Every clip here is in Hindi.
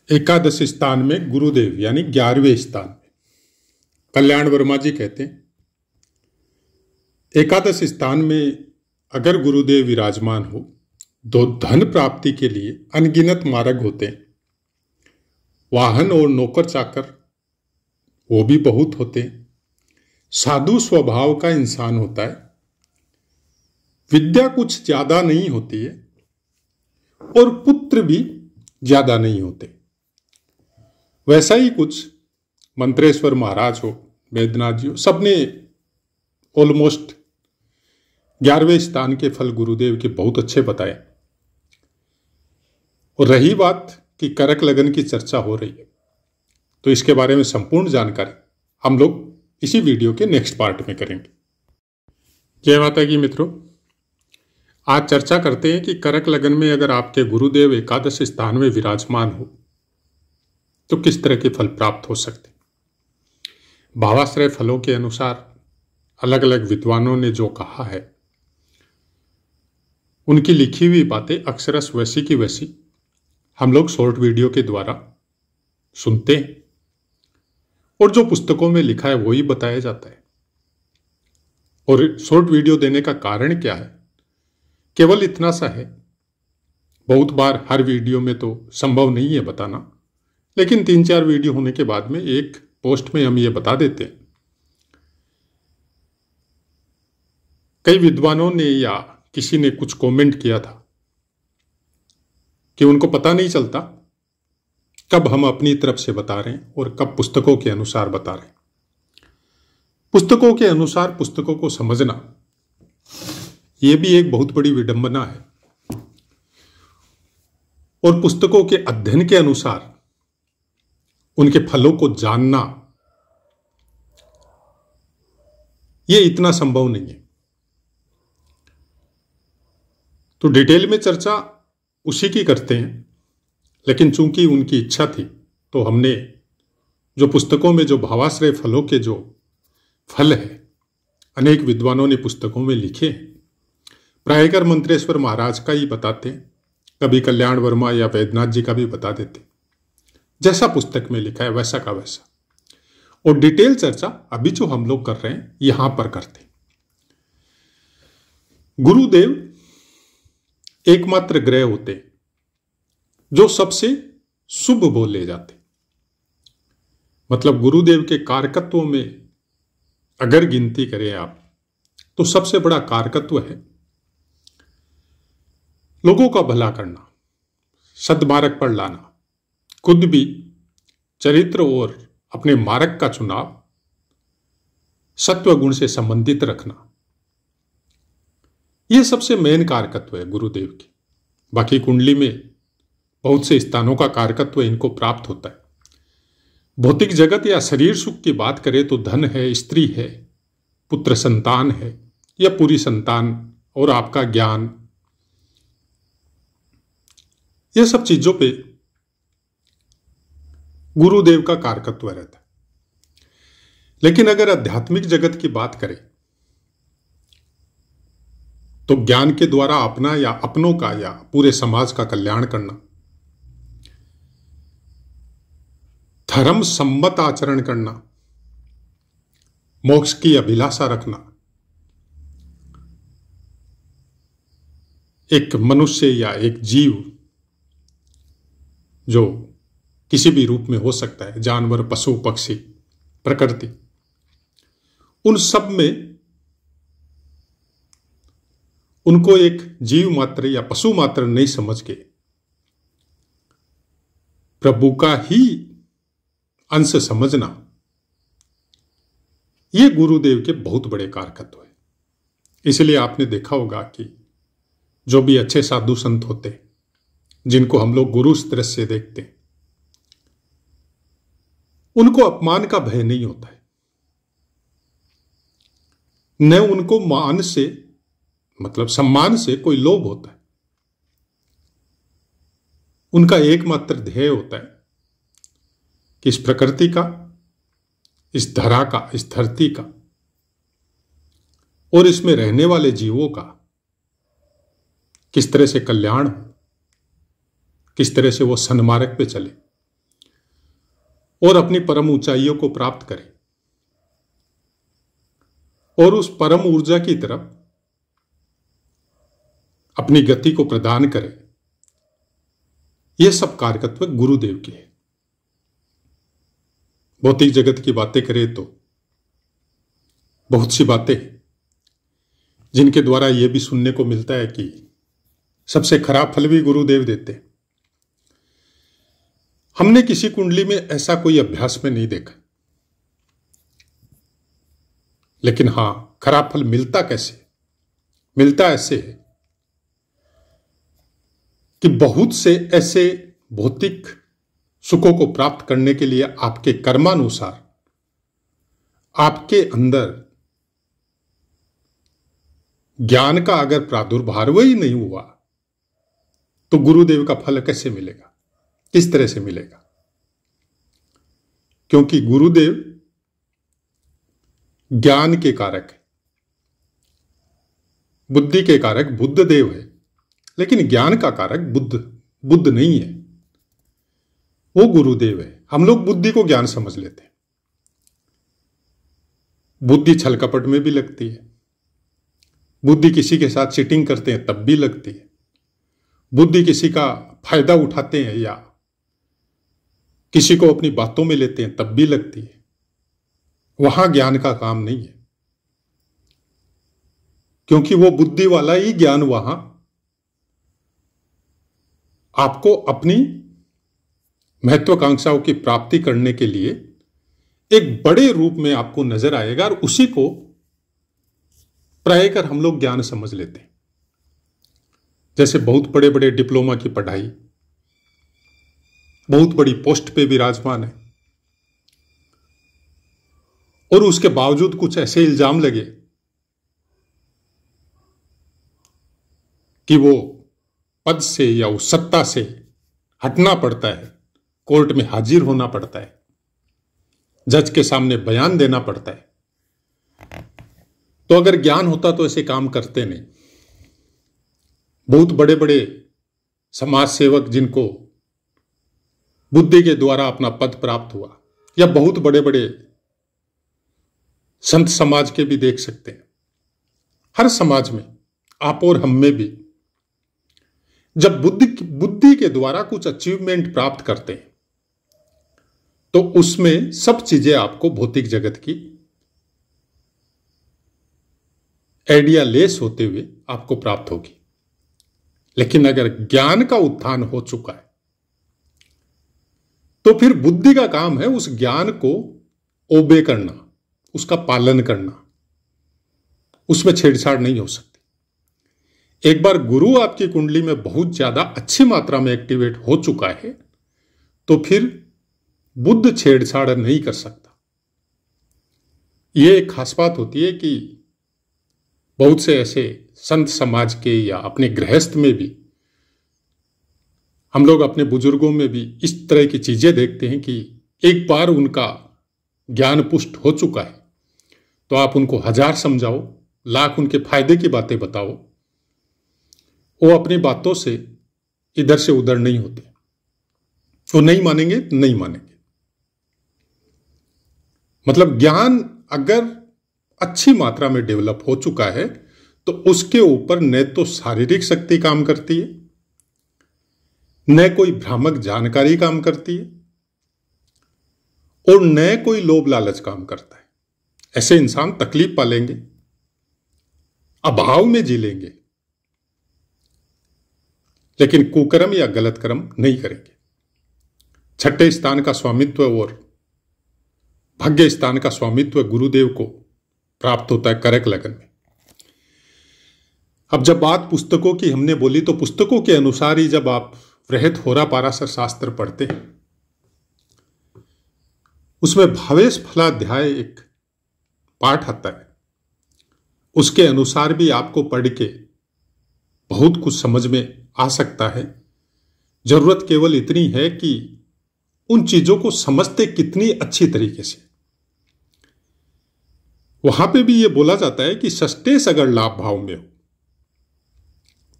एकादश स्थान में गुरुदेव यानी 11वें स्थान में कल्याण वर्मा जी कहते हैं, एकादश स्थान में अगर गुरुदेव विराजमान हो तो धन प्राप्ति के लिए अनगिनत मार्ग होते हैं। वाहन और नौकर चाकर वो भी बहुत होते हैं। साधु स्वभाव का इंसान होता है। विद्या कुछ ज्यादा नहीं होती है और पुत्र भी ज्यादा नहीं होते। वैसा ही कुछ मंत्रेश्वर महाराज हो, वैद्यनाथ जी हो, सबने ऑलमोस्ट 11वें स्थान के फल गुरुदेव के बहुत अच्छे बताए। और रही बात कि करक लगन की चर्चा हो रही है, तो इसके बारे में संपूर्ण जानकारी हम लोग इसी वीडियो के नेक्स्ट पार्ट में करेंगे। जय माता की मित्रों, आज चर्चा करते हैं कि करक लगन में अगर आपके गुरुदेव एकादश स्थान में विराजमान हो तो किस तरह के फल प्राप्त हो सकते। भावाश्रय फलों के अनुसार अलग अलग विद्वानों ने जो कहा है, उनकी लिखी हुई बातें अक्षरश वैसी की वैसी हम लोग शॉर्ट वीडियो के द्वारा सुनते हैं और जो पुस्तकों में लिखा है वही बताया जाता है। और शॉर्ट वीडियो देने का कारण क्या है? केवल इतना सा है, बहुत बार हर वीडियो में तो संभव नहीं है बताना, लेकिन 3-4 वीडियो होने के बाद में एक पोस्ट में हम ये बता देते हैं। कई विद्वानों ने या किसी ने कुछ कमेंट किया था कि उनको पता नहीं चलता कब हम अपनी तरफ से बता रहे हैं और कब पुस्तकों के अनुसार बता रहे हैं। पुस्तकों के अनुसार पुस्तकों को समझना यह भी एक बहुत बड़ी विडंबना है, और पुस्तकों के अध्ययन के अनुसार उनके फलों को जानना यह इतना संभव नहीं है। तो डिटेल में चर्चा उसी की करते हैं, लेकिन चूंकि उनकी इच्छा थी तो हमने जो पुस्तकों में जो भावाश्रय फलों के जो फल है अनेक विद्वानों ने पुस्तकों में लिखे हैं। प्रायकर मंत्रेश्वर महाराज का ही बताते हैं, कभी कल्याण वर्मा या वैद्यनाथ जी का भी बता देते, जैसा पुस्तक में लिखा है वैसा का वैसा। और डिटेल चर्चा अभी जो हम लोग कर रहे हैं यहां पर करते हैं। गुरुदेव एकमात्र ग्रह होते हैं जो सबसे शुभ बोले जाते। मतलब गुरुदेव के कारकत्वों में अगर गिनती करें आप तो सबसे बड़ा कारकत्व है लोगों का भला करना, सद्मार्ग पर लाना, खुद भी चरित्र और अपने मार्ग का चुनाव सत्व गुण से संबंधित रखना। यह सबसे मेन कारकत्व है गुरुदेव की। बाकी कुंडली में बहुत से स्थानों का कारकत्व इनको प्राप्त होता है। भौतिक जगत या शरीर सुख की बात करें तो धन है, स्त्री है, पुत्र संतान है या पूरी संतान और आपका ज्ञान, यह सब चीजों पे गुरुदेव का कारकत्व रहता है। लेकिन अगर आध्यात्मिक जगत की बात करें तो ज्ञान के द्वारा अपना या अपनों का या पूरे समाज का कल्याण करना, धर्म सम्मत आचरण करना, मोक्ष की अभिलाषा रखना, एक मनुष्य या एक जीव जो किसी भी रूप में हो सकता है, जानवर, पशु, पक्षी, प्रकृति, उन सब में उनको एक जीव मात्र या पशु मात्र नहीं समझ के प्रभु का ही अंश समझना, ये गुरुदेव के बहुत बड़े कारकत्व है। इसलिए आपने देखा होगा कि जो भी अच्छे साधु संत होते हैं, जिनको हम लोग गुरु दृष्टि से देखते हैं, उनको अपमान का भय नहीं होता है, न उनको मान से मतलब सम्मान से कोई लोभ होता है। उनका एकमात्र ध्येय होता है कि इस प्रकृति का, इस धरा का, इस धरती का और इसमें रहने वाले जीवों का किस तरह से कल्याण हो, किस तरह से वो सन्मार्ग पे चले, और अपनी परम ऊंचाइयों को प्राप्त करे और उस परम ऊर्जा की तरफ अपनी गति को प्रदान करे, यह सब कारकत्व गुरुदेव की है। भौतिक जगत की बातें करें तो बहुत सी बातें हैं जिनके द्वारा यह भी सुनने को मिलता है कि सबसे खराब फल भी गुरुदेव देते हैं। हमने किसी कुंडली में ऐसा कोई अभ्यास में नहीं देखा, लेकिन हां, खराब फल मिलता कैसे? मिलता ऐसे है कि बहुत से ऐसे भौतिक सुखों को प्राप्त करने के लिए आपके कर्मानुसार आपके अंदर ज्ञान का अगर प्रादुर्भाव ही नहीं हुआ तो गुरुदेव का फल कैसे मिलेगा, किस तरह से मिलेगा? क्योंकि गुरुदेव ज्ञान के कारक है, बुद्धि के कारक बुद्ध देव है, लेकिन ज्ञान का कारक बुद्ध नहीं है, वो गुरुदेव है। हम लोग बुद्धि को ज्ञान समझ लेते हैं। बुद्धि छल कपट में भी लगती है, बुद्धि किसी के साथ चीटिंग करते हैं तब भी लगती है, बुद्धि किसी का फायदा उठाते हैं या किसी को अपनी बातों में लेते हैं तब भी लगती है। वहां ज्ञान का काम नहीं है, क्योंकि वो बुद्धि वाला ही ज्ञान वहां आपको अपनी महत्वाकांक्षाओं की प्राप्ति करने के लिए एक बड़े रूप में आपको नजर आएगा और उसी को प्राय कर हम लोग ज्ञान समझ लेते हैं। जैसे बहुत बड़े बड़े डिप्लोमा की पढ़ाई, बहुत बड़ी पोस्ट पे विराजमान है और उसके बावजूद कुछ ऐसे इल्जाम लगे कि वो पद से या उस सत्ता से हटना पड़ता है, कोर्ट में हाजिर होना पड़ता है, जज के सामने बयान देना पड़ता है। तो अगर ज्ञान होता तो ऐसे काम करते नहीं। बहुत बड़े बड़े समाज सेवक जिनको बुद्धि के द्वारा अपना पद प्राप्त हुआ, या बहुत बड़े बड़े संत समाज के भी देख सकते हैं। हर समाज में, आप और हम में भी, जब बुद्धि के द्वारा कुछ अचीवमेंट प्राप्त करते हैं तो उसमें सब चीजें आपको भौतिक जगत की आइडिया लेस होते हुए आपको प्राप्त होगी। लेकिन अगर ज्ञान का उत्थान हो चुका है तो फिर बुद्धि का काम है उस ज्ञान को ओबे करना, उसका पालन करना, उसमें छेड़छाड़ नहीं हो सकती। एक बार गुरु आपकी कुंडली में बहुत ज्यादा अच्छी मात्रा में एक्टिवेट हो चुका है तो फिर बुद्ध छेड़छाड़ नहीं कर सकता। यह एक खास बात होती है कि बहुत से ऐसे संत समाज के या अपने गृहस्थ में भी, हम लोग अपने बुजुर्गों में भी इस तरह की चीजें देखते हैं कि एक बार उनका ज्ञान पुष्ट हो चुका है तो आप उनको 1000 समझाओ, लाख उनके फायदे की बातें बताओ, वो अपनी बातों से इधर से उधर नहीं होते। वो नहीं मानेंगे, नहीं मानेंगे। मतलब ज्ञान अगर अच्छी मात्रा में डेवलप हो चुका है तो उसके ऊपर न तो शारीरिक शक्ति काम करती है, न कोई भ्रामक जानकारी काम करती है और न कोई लोभ लालच काम करता है। ऐसे इंसान तकलीफ पालेंगे, अभाव में जी लेंगे, लेकिन कुकर्म या गलत कर्म नहीं करेंगे। छठे स्थान का स्वामित्व और भाग्य स्थान का स्वामित्व गुरुदेव को प्राप्त होता है करक लगन में। अब जब बात पुस्तकों की हमने बोली तो पुस्तकों के अनुसार ही जब आप वृहत होरा पाराशर शास्त्र पढ़ते हैं उसमें भावेश फलाध्याय एक पाठ आता है, उसके अनुसार भी आपको पढ़ के बहुत कुछ समझ में आ सकता है। जरूरत केवल इतनी है कि उन चीजों को समझते कितनी अच्छी तरीके से। वहां पे भी यह बोला जाता है कि षष्टेश अगर लाभ भाव में हो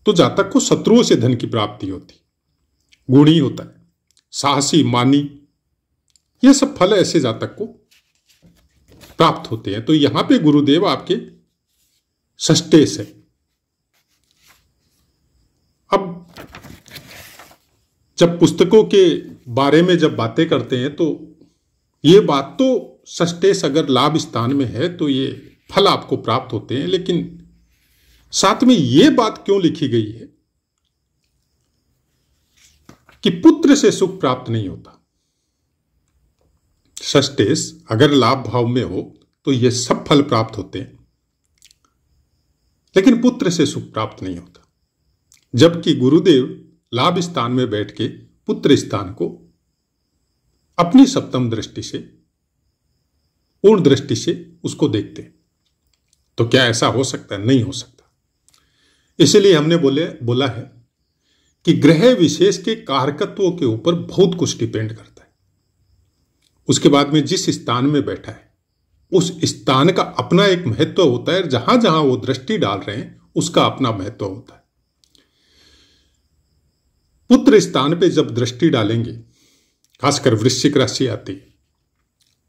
तो जातक को शत्रुओं से धन की प्राप्ति होती, गुणी होता है, साहसी, मानी, ये सब फल ऐसे जातक को प्राप्त होते हैं। तो यहां पे गुरुदेव आपके षष्ठेश है। अब जब पुस्तकों के बारे में जब बातें करते हैं तो ये बात तो षष्ठेश अगर लाभ स्थान में है तो ये फल आपको प्राप्त होते हैं, लेकिन साथ में ये बात क्यों लिखी गई है कि पुत्र से सुख प्राप्त नहीं होता। षष्ठेश अगर लाभ भाव में हो तो ये सब फल प्राप्त होते हैं, लेकिन पुत्र से सुख प्राप्त नहीं होता। जबकि गुरुदेव लाभ स्थान में बैठ के पुत्र स्थान को अपनी सप्तम दृष्टि से, पूर्ण दृष्टि से उसको देखते हैं। तो क्या ऐसा हो सकता है? नहीं हो सकता। इसलिए हमने बोला है कि ग्रह विशेष के कारकत्वों के ऊपर बहुत कुछ डिपेंड करता है। उसके बाद में जिस स्थान में बैठा है उस स्थान का अपना एक महत्व होता है, जहां जहां वो दृष्टि डाल रहे हैं उसका अपना महत्व होता है। पुत्र स्थान पे जब दृष्टि डालेंगे, खासकर वृश्चिक राशि आती है,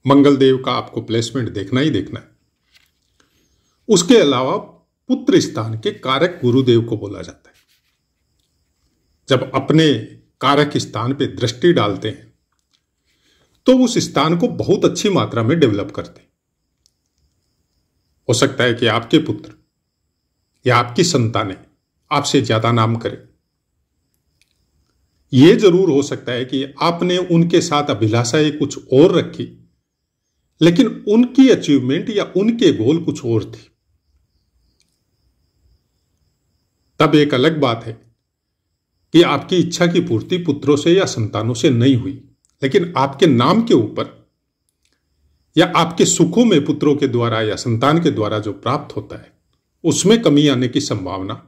मंगल देव का आपको प्लेसमेंट देखना ही देखना है। उसके अलावा पुत्र स्थान के कारक गुरुदेव को बोला जाता है। जब अपने कारक स्थान पे दृष्टि डालते हैं तो उस स्थान को बहुत अच्छी मात्रा में डेवलप करते हैं। हो सकता है कि आपके पुत्र या आपकी संतानें आपसे ज्यादा नाम करें। यह जरूर हो सकता है कि आपने उनके साथ अभिलाषाएं कुछ और रखी, लेकिन उनकी अचीवमेंट या उनके गोल कुछ और थे। तब एक अलग बात है कि आपकी इच्छा की पूर्ति पुत्रों से या संतानों से नहीं हुई, लेकिन आपके नाम के ऊपर या आपके सुखों में पुत्रों के द्वारा या संतान के द्वारा जो प्राप्त होता है उसमें कमी आने की संभावना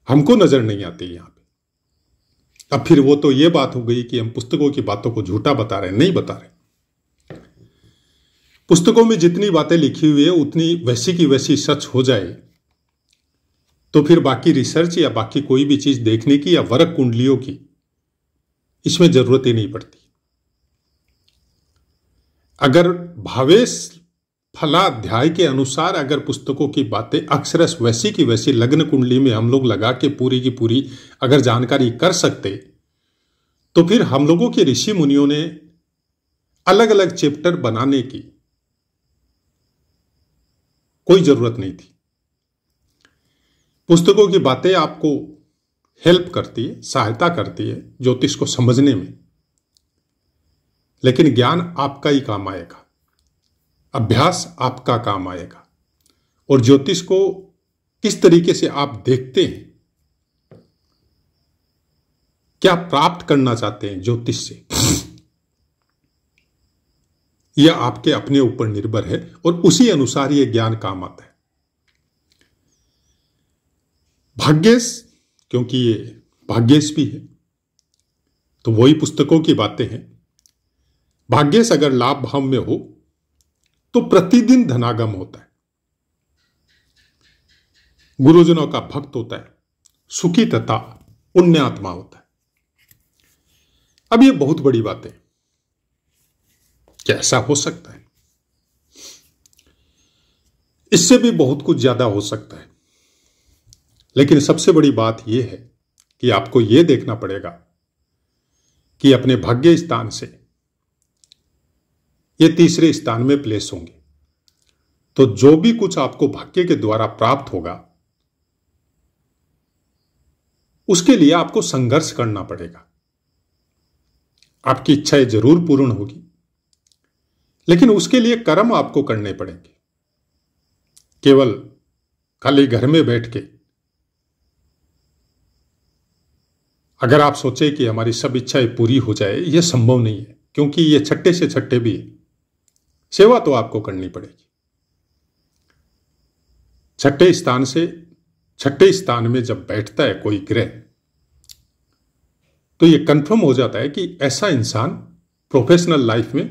हमको नजर नहीं आती यहां पे। अब फिर वो तो ये बात हो गई कि हम पुस्तकों की बातों को झूठा बता रहे हैं। नहीं बता रहे। पुस्तकों में जितनी बातें लिखी हुई है उतनी वैसी की वैसी सच हो जाए तो फिर बाकी रिसर्च या बाकी कोई भी चीज देखने की या वरक कुंडलियों की इसमें जरूरत ही नहीं पड़ती। अगर भावेश फलाध्याय के अनुसार अगर पुस्तकों की बातें अक्षरश वैसी की वैसी लग्न कुंडली में हम लोग लगा के पूरी की पूरी अगर जानकारी कर सकते तो फिर हम लोगों के ऋषि मुनियों ने अलग अलग चैप्टर बनाने की कोई जरूरत नहीं थी। पुस्तकों की बातें आपको हेल्प करती है, सहायता करती है ज्योतिष को समझने में, लेकिन ज्ञान आपका ही काम आएगा, अभ्यास आपका काम आएगा। और ज्योतिष को किस तरीके से आप देखते हैं, क्या प्राप्त करना चाहते हैं ज्योतिष से, यह आपके अपने ऊपर निर्भर है और उसी अनुसार यह ज्ञान काम आता है। भाग्येश, क्योंकि ये भाग्येश भी है तो वही पुस्तकों की बातें हैं। भाग्येश अगर लाभ भाव में हो तो प्रतिदिन धनागम होता है, गुरुजनों का भक्त होता है, सुखी तथा पुण्यात्मा होता है। अब ये बहुत बड़ी बात है, क्या ऐसा हो सकता है? इससे भी बहुत कुछ ज्यादा हो सकता है, लेकिन सबसे बड़ी बात यह है कि आपको यह देखना पड़ेगा कि अपने भाग्य स्थान से ये तीसरे स्थान में प्लेस होंगे, तो जो भी कुछ आपको भाग्य के द्वारा प्राप्त होगा उसके लिए आपको संघर्ष करना पड़ेगा। आपकी इच्छाएं जरूर पूर्ण होगी, लेकिन उसके लिए कर्म आपको करने पड़ेंगे। केवल खाली घर में बैठ के अगर आप सोचे कि हमारी सब इच्छाएं पूरी हो जाए, यह संभव नहीं है, क्योंकि ये छठे से छठे भी है। सेवा तो आपको करनी पड़ेगी। छठे स्थान से छठे स्थान में जब बैठता है कोई ग्रह तो यह कंफर्म हो जाता है कि ऐसा इंसान प्रोफेशनल लाइफ में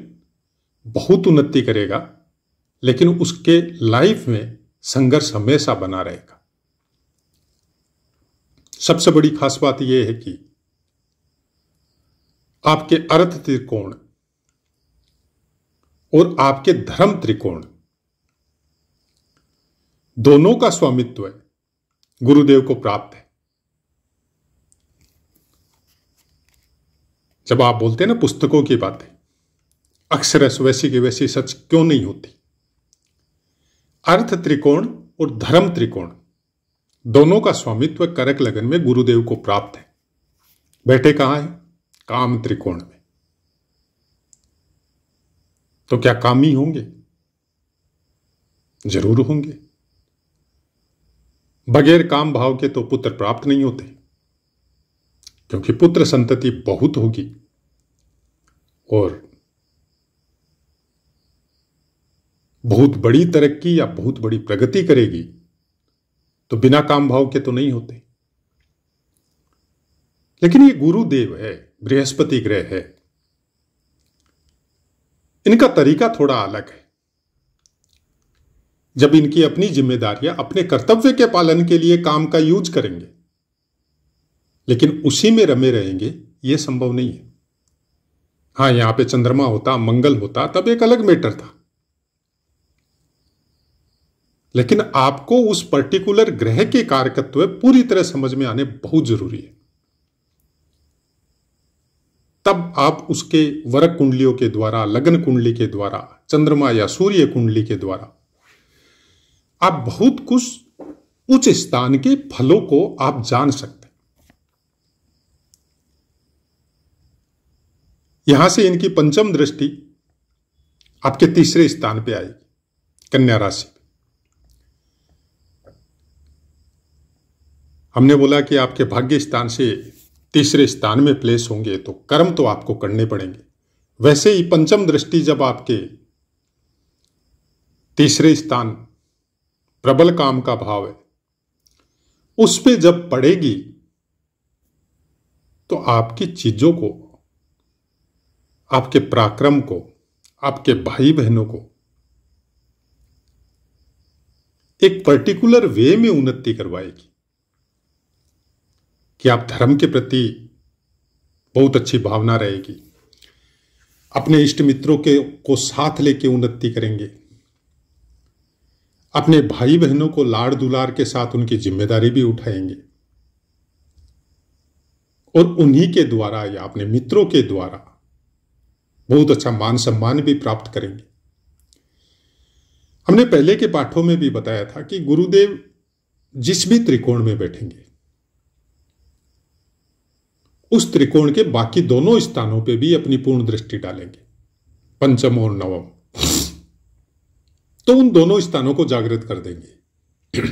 बहुत उन्नति करेगा, लेकिन उसके लाइफ में संघर्ष हमेशा बना रहेगा। सबसे बड़ी खास बात यह है कि आपके अर्थ त्रिकोण और आपके धर्म त्रिकोण, दोनों का स्वामित्व गुरुदेव को प्राप्त है। जब आप बोलते हैं ना पुस्तकों की बातें, अक्षरश वैसी की वैसी सच क्यों नहीं होती। अर्थ त्रिकोण और धर्म त्रिकोण दोनों का स्वामित्व करक लगन में गुरुदेव को प्राप्त है। बैठे कहां है? काम त्रिकोण में। तो क्या कामी होंगे? जरूर होंगे। बगैर काम भाव के तो पुत्र प्राप्त नहीं होते, क्योंकि पुत्र संतति बहुत होगी और बहुत बड़ी तरक्की या बहुत बड़ी प्रगति करेगी, तो बिना काम भाव के तो नहीं होते। लेकिन ये गुरुदेव है, बृहस्पति ग्रह है, इनका तरीका थोड़ा अलग है। जब इनकी अपनी जिम्मेदारियां अपने कर्तव्य के पालन के लिए काम का यूज करेंगे, लेकिन उसी में रमे रहेंगे, यह संभव नहीं है। हां, यहां पे चंद्रमा होता, मंगल होता, तब एक अलग मैटर था। लेकिन आपको उस पर्टिकुलर ग्रह के कारकत्व पूरी तरह समझ में आने बहुत जरूरी है। तब आप उसके वरक कुंडलियों के द्वारा, लगन कुंडली के द्वारा, चंद्रमा या सूर्य कुंडली के द्वारा आप बहुत कुछ उच्च स्थान के फलों को आप जान सकते हैं। यहां से इनकी पंचम दृष्टि आपके तीसरे स्थान पे आएगी, कन्या राशि पे। हमने बोला कि आपके भाग्य स्थान से तीसरे स्थान में प्लेस होंगे तो कर्म तो आपको करने पड़ेंगे। वैसे ही पंचम दृष्टि जब आपके तीसरे स्थान, प्रबल काम का भाव है, उस पे जब पड़ेगी तो आपकी चीजों को, आपके पराक्रम को, आपके भाई बहनों को एक पर्टिकुलर वे में उन्नति करवाएगी कि आप धर्म के प्रति बहुत अच्छी भावना रहेगी, अपने इष्ट मित्रों को साथ लेके उन्नति करेंगे, अपने भाई बहनों को लाड़ दुलार के साथ उनकी जिम्मेदारी भी उठाएंगे और उन्हीं के द्वारा या अपने मित्रों के द्वारा बहुत अच्छा मान सम्मान भी प्राप्त करेंगे। हमने पहले के पाठों में भी बताया था कि गुरुदेव जिस भी त्रिकोण में बैठेंगे, उस त्रिकोण के बाकी दोनों स्थानों पे भी अपनी पूर्ण दृष्टि डालेंगे, पंचम और नवम, तो उन दोनों स्थानों को जागृत कर देंगे।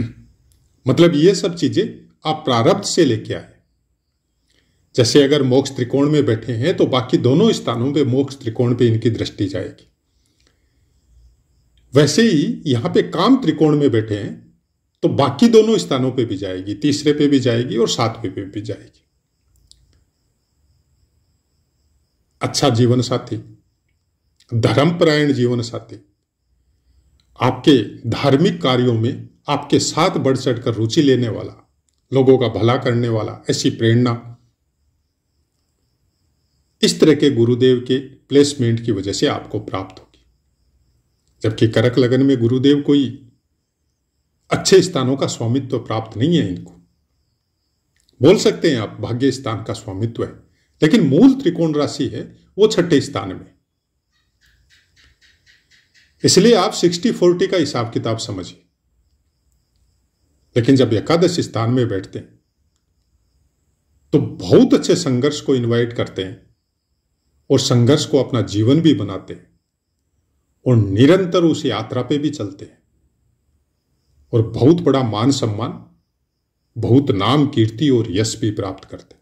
मतलब ये सब चीजें आप प्रारब्ध से लेके आए। जैसे अगर मोक्ष त्रिकोण में बैठे हैं तो बाकी दोनों स्थानों पे मोक्ष त्रिकोण पे इनकी दृष्टि जाएगी। वैसे ही यहां पे काम त्रिकोण में बैठे हैं तो बाकी दोनों स्थानों पे भी जाएगी, तीसरे पे भी जाएगी और सातवें पे भी जाएगी। अच्छा जीवन साथी, धर्मपरायण जीवन साथी, आपके धार्मिक कार्यों में आपके साथ बढ़ चढ़कर रुचि लेने वाला, लोगों का भला करने वाला, ऐसी प्रेरणा इस तरह के गुरुदेव के प्लेसमेंट की वजह से आपको प्राप्त होगी। जबकि करक लगन में गुरुदेव कोई अच्छे स्थानों का स्वामित्व प्राप्त नहीं है। इनको बोल सकते हैं आप भाग्य स्थान का स्वामित्व है, लेकिन मूल त्रिकोण राशि है वो छठे स्थान में। इसलिए आप 60-40 का हिसाब किताब समझिए। लेकिन जब एकादश स्थान में बैठते हैं तो बहुत अच्छे संघर्ष को इनवाइट करते हैं और संघर्ष को अपना जीवन भी बनाते हैं और निरंतर उस यात्रा पे भी चलते हैं और बहुत बड़ा मान सम्मान, बहुत नाम, कीर्ति और यश भी प्राप्त करते हैं।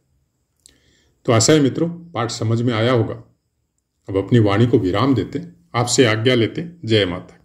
तो आशा है मित्रों पाठ समझ में आया होगा। अब अपनी वाणी को विराम देते, आपसे आज्ञा लेते। जय माता।